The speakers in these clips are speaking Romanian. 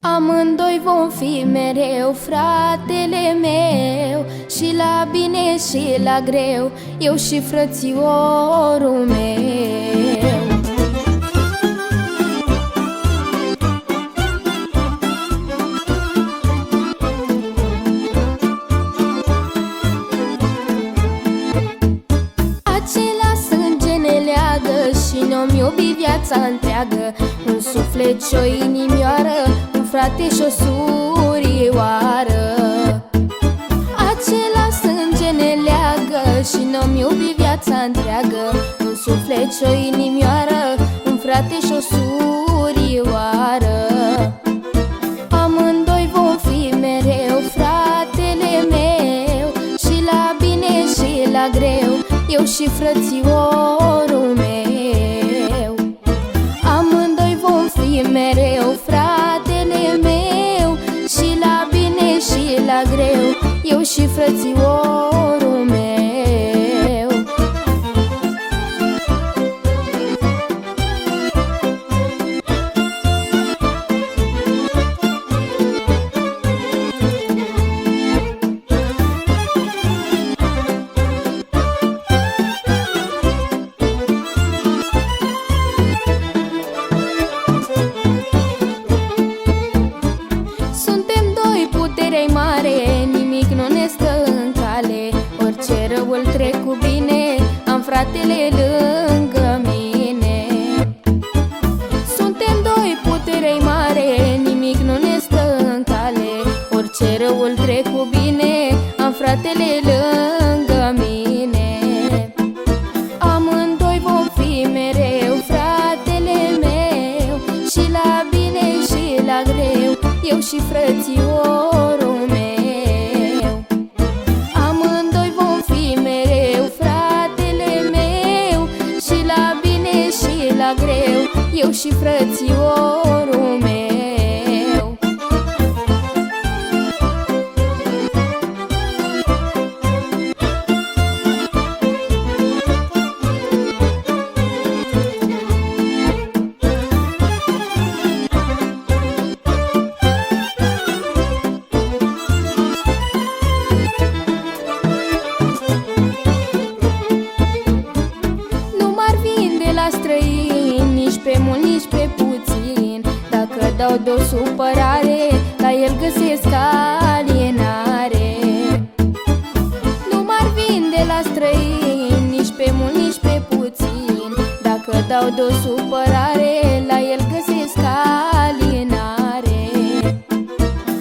Amândoi vom fi mereu fratele meu, și la bine și la greu, eu și frățiorul meu. Acela sânge ne leagă și ne-om iubi viața întreagă, un suflet și o inimioară, un frate și o surioară. Acela sânge ne leagă și ne-om iubi viața întreagă, un suflet și o inimioară, un frate și o surioară. Amândoi vom fi mereu fratele meu, și la bine și la greu, eu și frățiorul meu. Amândoi vom fi mereu fratele meu, și la bine și la greu, eu și frățiorul meu. Puterea-i mare, nimic nu ne stă în cale, orice rău îl trec cu bine, am fratele lângă mine. Suntem doi, puterea-i mare, nimic nu ne stă în cale, orice rău îl trec cu bine, am fratele lângă mine. Amândoi vom fi mereu fratele meu, și la bine și la greu, eu și frățiorul meu. Amândoi vom fi mereu fratele meu, și la bine și la greu, eu și frățiorul meu. La străin, nici pe mult, nici pe puțin, dacă dau de-o supărare, la el găsesc alienare. Nu m-ar vinde la străin, nici pe mult, nici pe puțin, dacă dau de-o supărare, la el găsesc alienare.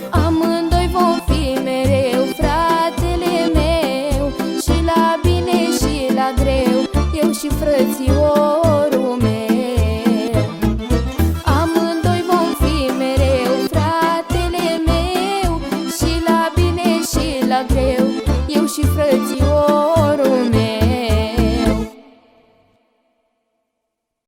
Amândoi vom fi mereu fratele meu, și la bine și la greu, eu și frățiorul meu. Amândoi vom fi mereu fratele meu, și la bine și la greu, eu și frățiorul meu.